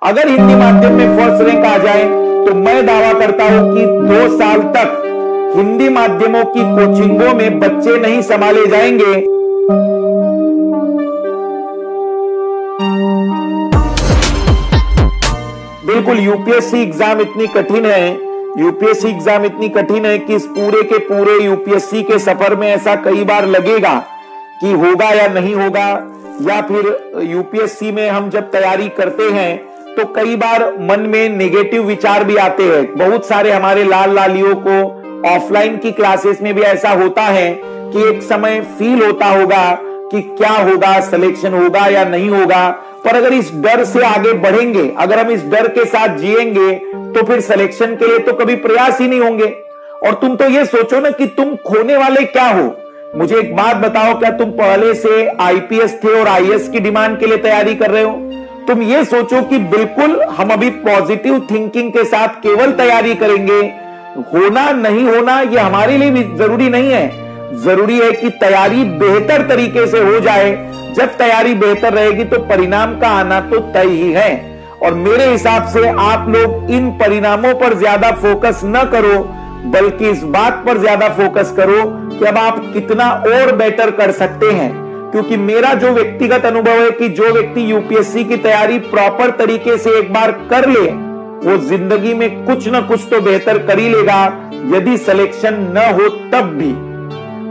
अगर हिंदी माध्यम में फर्स्ट रैंक आ जाए तो मैं दावा करता हूं कि 2 साल तक हिंदी माध्यमों की कोचिंगों में बच्चे नहीं संभाले जाएंगे। बिल्कुल, यूपीएससी एग्जाम इतनी कठिन है, यूपीएससी एग्जाम इतनी कठिन है कि इस पूरे के पूरे यूपीएससी के सफर में ऐसा कई बार लगेगा कि होगा या नहीं होगा, या फिर यूपीएससी में हम जब तैयारी करते हैं तो कई बार मन में नेगेटिव विचार भी आते हैं। बहुत सारे हमारे लाल लालियों को ऑफलाइन की क्लासेस में भी ऐसा होता है कि एक समय फील होता होगा कि क्या होगा, सिलेक्शन होगा या नहीं होगा। पर अगर इस डर से आगे बढ़ेंगे, अगर हम इस डर के साथ जिएंगे तो फिर सिलेक्शन के लिए तो कभी प्रयास ही नहीं होंगे। और तुम तो ये सोचो ना कि तुम खोने वाले क्या हो। मुझे एक बात बताओ, क्या तुम पहले से आईपीएस थे और आईएएस की डिमांड के लिए तैयारी कर रहे हो? तुम ये सोचो कि बिल्कुल हम अभी पॉजिटिव थिंकिंग के साथ केवल तैयारी करेंगे। होना नहीं होना ये हमारे लिए भी जरूरी नहीं है, जरूरी है कि तैयारी बेहतर तरीके से हो जाए। जब तैयारी बेहतर रहेगी तो परिणाम का आना तो तय ही है। और मेरे हिसाब से आप लोग इन परिणामों पर ज्यादा फोकस न करो, बल्कि इस बात पर ज्यादा फोकस करो कि अब आप कितना और बेटर कर सकते हैं। क्योंकि मेरा जो व्यक्तिगत अनुभव है कि जो व्यक्ति यूपीएससी की तैयारी प्रॉपर तरीके से एक बार कर ले, वो जिंदगी में कुछ ना कुछ तो बेहतर कर ही लेगा, यदि सिलेक्शन न हो तब भी।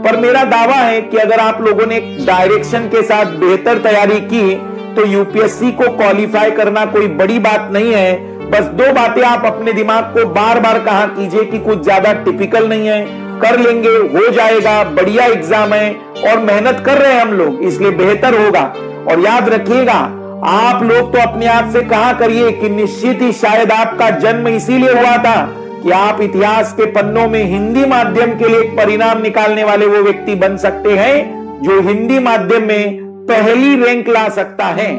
पर मेरा दावा है कि अगर आप लोगों ने एक डायरेक्शन के साथ बेहतर तैयारी की तो यूपीएससी को क्वालिफाई करना कोई बड़ी बात नहीं है। बस 2 बातें आप अपने दिमाग को बार बार कहा कीजिए कि कुछ ज्यादा टिपिकल नहीं है, कर लेंगे, हो जाएगा, बढ़िया एग्जाम है और मेहनत कर रहे हैं हम लोग, इसलिए बेहतर होगा। और याद रखिएगा, आप लोग तो अपने आप से कहा करिए कि निश्चित ही शायद आपका जन्म इसीलिए हुआ था कि आप इतिहास के पन्नों में हिंदी माध्यम के लिए परिणाम निकालने वाले वो व्यक्ति बन सकते हैं जो हिंदी माध्यम में पहली रैंक ला सकता है।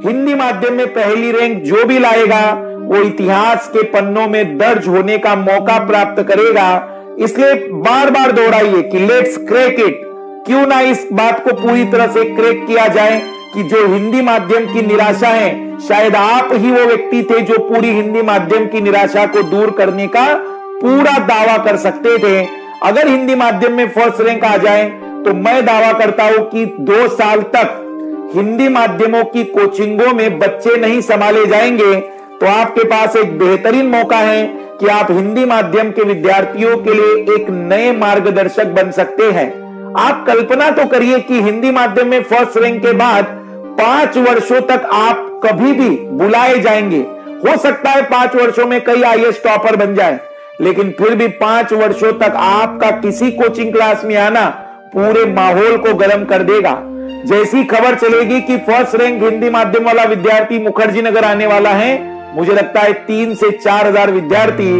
हिंदी माध्यम में पहली रैंक जो भी लाएगा वो इतिहास के पन्नों में दर्ज होने का मौका प्राप्त करेगा। इसलिए बार बार दोहराइए कि लेट्स क्रैक इट। क्यों ना इस बात को पूरी तरह से क्रैक किया जाए कि जो हिंदी माध्यम की निराशा है, शायद आप ही वो व्यक्ति थे जो पूरी हिंदी माध्यम की निराशा को दूर करने का पूरा दावा कर सकते थे। अगर हिंदी माध्यम में फर्स्ट रैंक आ जाए तो मैं दावा करता हूं कि 2 साल तक हिंदी माध्यमों की कोचिंगों में बच्चे नहीं संभाले जाएंगे। तो आपके पास एक बेहतरीन मौका है कि आप हिंदी माध्यम के विद्यार्थियों के लिए एक नए मार्गदर्शक बन सकते हैं। आप कल्पना तो करिए कि हिंदी माध्यम में फर्स्ट रैंक के बाद 5 वर्षों तक आप कभी भी बुलाए जाएंगे। हो सकता है 5 वर्षों में कई आईएएस टॉपर बन जाए, लेकिन फिर भी 5 वर्षों तक आपका किसी कोचिंग क्लास में आना पूरे माहौल को गर्म कर देगा। जैसी खबर चलेगी कि फर्स्ट रैंक हिंदी माध्यम वाला विद्यार्थी मुखर्जी नगर आने वाला है, मुझे लगता है 3 से 4 हजार विद्यार्थी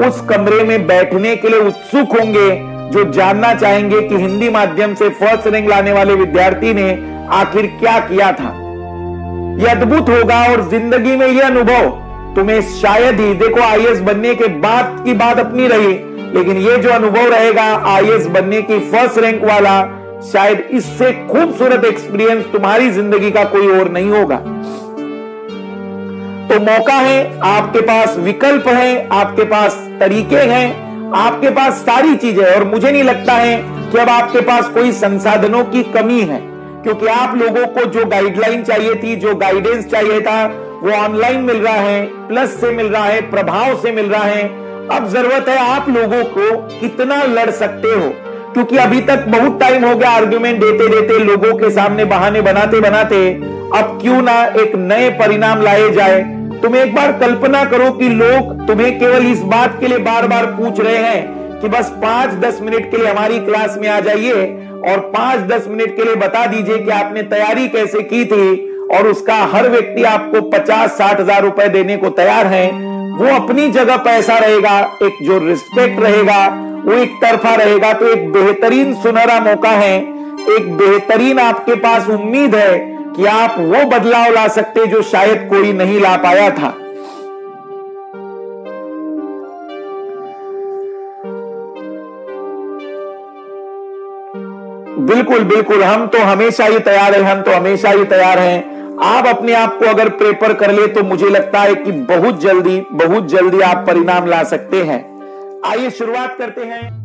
उस कमरे में बैठने के लिए उत्सुक होंगे, जो जानना चाहेंगे कि हिंदी माध्यम से फर्स्ट रैंक लाने वाले विद्यार्थी ने आखिर क्या किया था। यह अद्भुत होगा और जिंदगी में यह अनुभव तुम्हें शायद ही, देखो आईएएस बनने के बाद की बात अपनी रही, लेकिन यह जो अनुभव रहेगा आईएएस बनने की फर्स्ट रैंक वाला, शायद इससे खूबसूरत एक्सपीरियंस तुम्हारी जिंदगी का कोई और नहीं होगा। तो मौका है, आपके पास विकल्प है, आपके पास तरीके हैं, आपके पास सारी चीजें, और मुझे नहीं लगता है कि अब आपके पास कोई संसाधनों की कमी है, क्योंकि आप लोगों को जो गाइडलाइन चाहिए थी, जो गाइडेंस चाहिए था, वो ऑनलाइन मिल रहा है, प्लस से मिल रहा है, प्रभाव से मिल रहा है। अब जरूरत है आप लोगों को कितना लड़ सकते हो, क्योंकि अभी तक बहुत टाइम हो गया आर्ग्यूमेंट देते देते, लोगों के सामने बहाने बनाते बनाते। अब क्यों ना एक नए परिणाम लाए जाए। तुम एक बार कल्पना करो कि लोग तुम्हें केवल इस बात के लिए बार बार पूछ रहे हैं कि बस 5-10 मिनट के लिए हमारी क्लास में आ जाइए और 5-10 मिनट के लिए बता दीजिए कि आपने तैयारी कैसे की थी, और उसका हर व्यक्ति आपको 50-60 हजार रुपए देने को तैयार है। वो अपनी जगह पैसा रहेगा, एक जो रिस्पेक्ट रहेगा वो एक तरफा रहेगा। तो एक बेहतरीन सुनहरा मौका है, एक बेहतरीन आपके पास उम्मीद है कि आप वो बदलाव ला सकते जो शायद कोई नहीं ला पाया था। बिल्कुल बिल्कुल, हम तो हमेशा ही तैयार हैं, हम तो हमेशा ही तैयार हैं। आप अपने आप को अगर प्रेपर कर ले तो मुझे लगता है कि बहुत जल्दी आप परिणाम ला सकते हैं। आइए शुरुआत करते हैं।